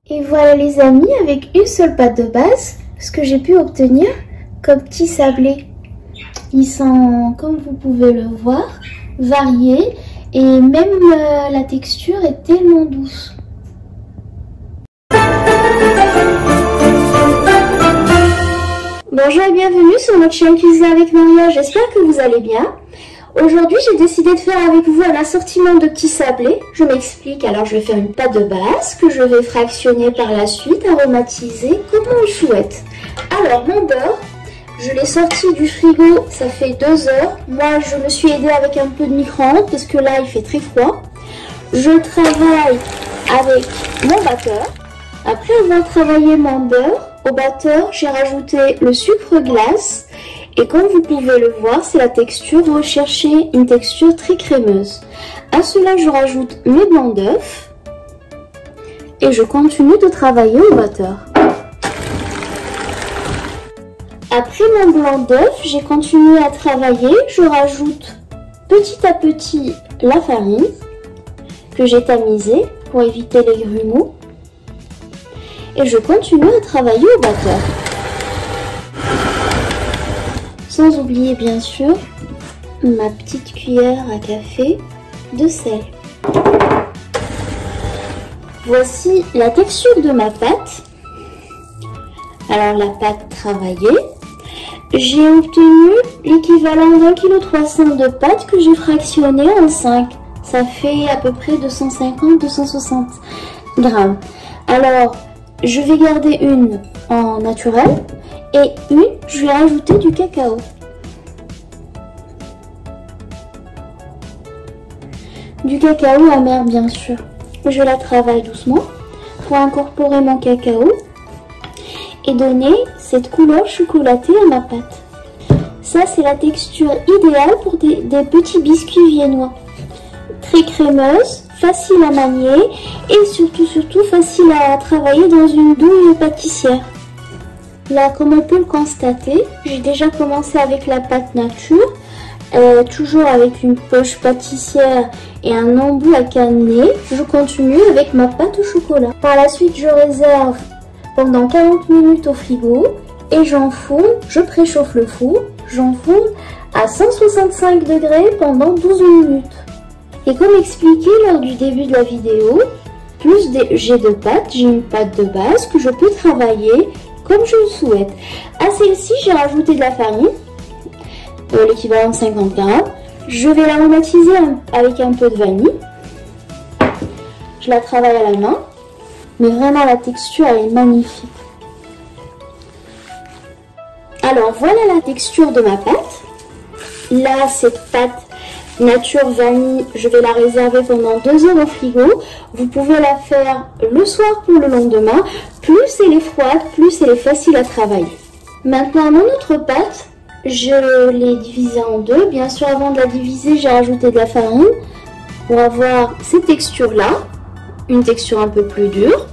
Et voilà les amis, avec une seule pâte de base, ce que j'ai pu obtenir comme petits sablés. Ils sont, comme vous pouvez le voir, variés et même la texture est tellement douce. Bonjour et bienvenue sur notre chaîne Cuisine avec Maria, j'espère que vous allez bien. Aujourd'hui, j'ai décidé de faire avec vous un assortiment de petits sablés. Je m'explique, alors je vais faire une pâte de base que je vais fractionner par la suite, aromatiser comme on le souhaite. Alors, mon beurre, je l'ai sorti du frigo, ça fait 2 heures. Moi, je me suis aidée avec un peu de micro-ondes parce que là, il fait très froid. Je travaille avec mon batteur. Après avoir travaillé mon beurre, au batteur, j'ai rajouté le sucre glace. Et comme vous pouvez le voir, c'est la texture recherchée, une texture très crémeuse. À cela, je rajoute mes blancs d'œufs et je continue de travailler au batteur. Après mon blanc d'œuf, j'ai continué à travailler. Je rajoute petit à petit la farine que j'ai tamisée pour éviter les grumeaux. Et je continue à travailler au batteur. Sans oublier bien sûr ma petite cuillère à café de sel. Voici la texture de ma pâte. Alors la pâte travaillée. J'ai obtenu l'équivalent d'1,3 kg de pâte que j'ai fractionné en 5. Ça fait à peu près 250-260 grammes. Alors je vais garder une en naturel. Et une, je vais rajouter du cacao. Du cacao amer bien sûr. Je la travaille doucement pour incorporer mon cacao et donner cette couleur chocolatée à ma pâte. Ça c'est la texture idéale pour des petits biscuits viennois. Très crémeuse, facile à manier et surtout facile à travailler dans une douille pâtissière. Là, comme on peut le constater, j'ai déjà commencé avec la pâte nature, toujours avec une poche pâtissière et un embout à cannelé. Je continue avec ma pâte au chocolat. Par la suite, je réserve pendant 40 minutes au frigo et j'enfourne, je préchauffe le four, j'enfourne à 165 degrés pendant 12 minutes. Et comme expliqué lors du début de la vidéo, plus j'ai de pâte, j'ai une pâte de base que je peux travailler comme je le souhaite. À celle-ci, j'ai rajouté de la farine, l'équivalent de 50 grammes. Je vais l'aromatiser avec un peu de vanille. Je la travaille à la main, mais vraiment la texture elle est magnifique. Alors voilà la texture de ma pâte. Là, cette pâte nature vanille, je vais la réserver pendant 2 heures au frigo. Vous pouvez la faire le soir pour le lendemain. Plus elle est froide, plus elle est facile à travailler. Maintenant, mon autre pâte, je l'ai divisée en deux. Bien sûr, avant de la diviser, j'ai rajouté de la farine pour avoir cette texture-là, une texture un peu plus dure.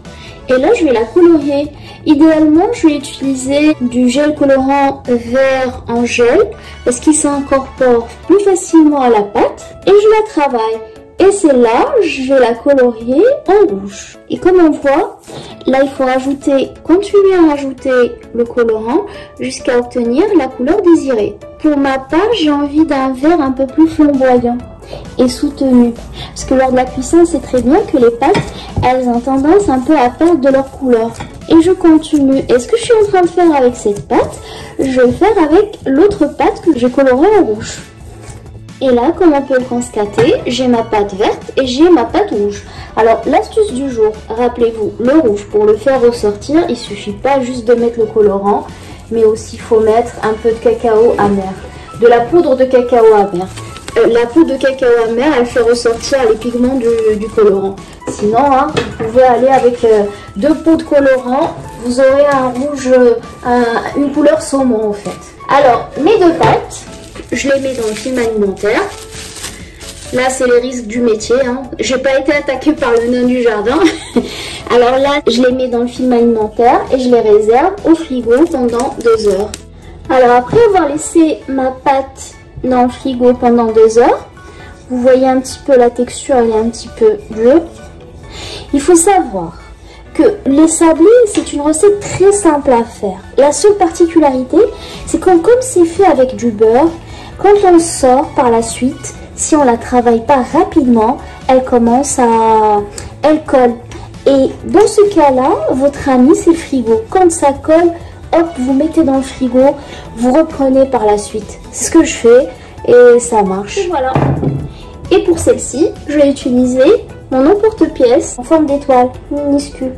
Et là, je vais la colorier. Idéalement, je vais utiliser du gel colorant vert en gel parce qu'il s'incorpore plus facilement à la pâte. Et je la travaille. Et celle-là, je vais la colorier en rouge. Et comme on voit, là, il faut continuer à rajouter le colorant jusqu'à obtenir la couleur désirée. Pour ma part, j'ai envie d'un vert un peu plus flamboyant et soutenu. Parce que lors de la cuisson, c'est très bien que les pâtes, elles ont tendance un peu à perdre de leur couleur. Et je continue. Et ce que je suis en train de faire avec cette pâte, je vais le faire avec l'autre pâte que j'ai colorée en rouge. Et là, comme on peut le constater, j'ai ma pâte verte et j'ai ma pâte rouge. Alors, l'astuce du jour, rappelez-vous, le rouge, pour le faire ressortir, il suffit pas juste de mettre le colorant, mais aussi il faut mettre un peu de cacao amer, de la poudre de cacao amer. La poudre de cacao amer, elle fait ressortir les pigments du colorant. Sinon, hein, vous pouvez aller avec 2 pots de colorant, vous aurez un rouge, une couleur saumon en fait. Alors, mes 2 pâtes, je les mets dans le film alimentaire. Là, c'est les risques du métier. Hein. J'ai pas été attaquée par le nain du jardin. Alors là, je les mets dans le film alimentaire et je les réserve au frigo pendant 2 heures. Alors après avoir laissé ma pâte dans le frigo pendant 2 heures, vous voyez un petit peu la texture, elle est un petit peu dure. Il faut savoir que les sablés, c'est une recette très simple à faire. La seule particularité, c'est que comme c'est fait avec du beurre, quand on sort par la suite, si on la travaille pas rapidement, elle colle. Et dans ce cas-là, votre ami, c'est le frigo. Quand ça colle, hop, vous mettez dans le frigo, vous reprenez par la suite. C'est ce que je fais et ça marche. Et voilà. Et pour celle-ci, je vais utiliser mon emporte-pièce en forme d'étoile minuscule.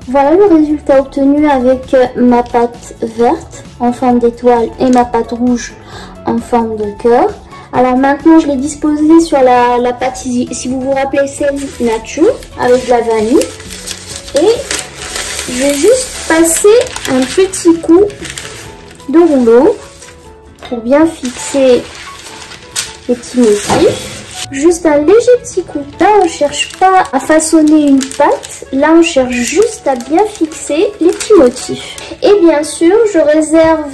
Voilà le résultat obtenu avec ma pâte verte en forme d'étoile et ma pâte rouge en forme de cœur. Alors maintenant, je l'ai disposée sur la pâte, si vous vous rappelez, celle nature avec de la vanille. Et je vais juste passer un petit coup de rouleau pour bien fixer les petits motifs. Juste un léger petit coup. Là, on ne cherche pas à façonner une pâte. Là, on cherche juste à bien fixer les petits motifs. Et bien sûr, je réserve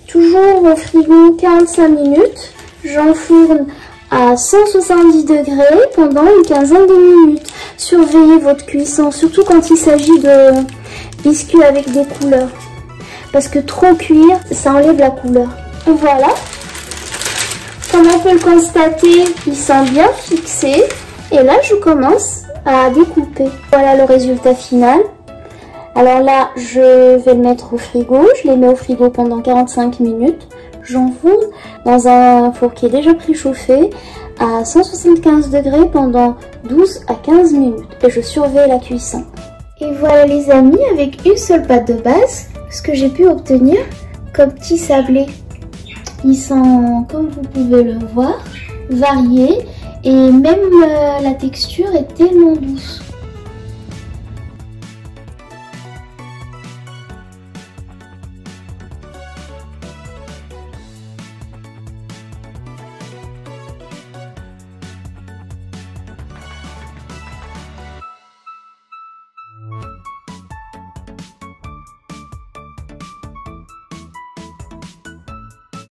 toujours au frigo 45 minutes. J'enfourne à 170 degrés pendant une quinzaine de minutes. Surveillez votre cuisson, surtout quand il s'agit de biscuits avec des couleurs. Parce que trop cuire, ça enlève la couleur. Et voilà. Comme on peut le constater, ils sont bien fixés. Et là, je commence à découper. Voilà le résultat final. Alors là, je vais le mettre au frigo. Je les mets au frigo pendant 45 minutes. J'enfourne dans un four qui est déjà préchauffé à 175 degrés pendant 12 à 15 minutes. Et je surveille la cuisson. Et voilà les amis, avec une seule pâte de base, ce que j'ai pu obtenir comme petits sablés. Ils sont, comme vous pouvez le voir, variés et même la texture est tellement douce.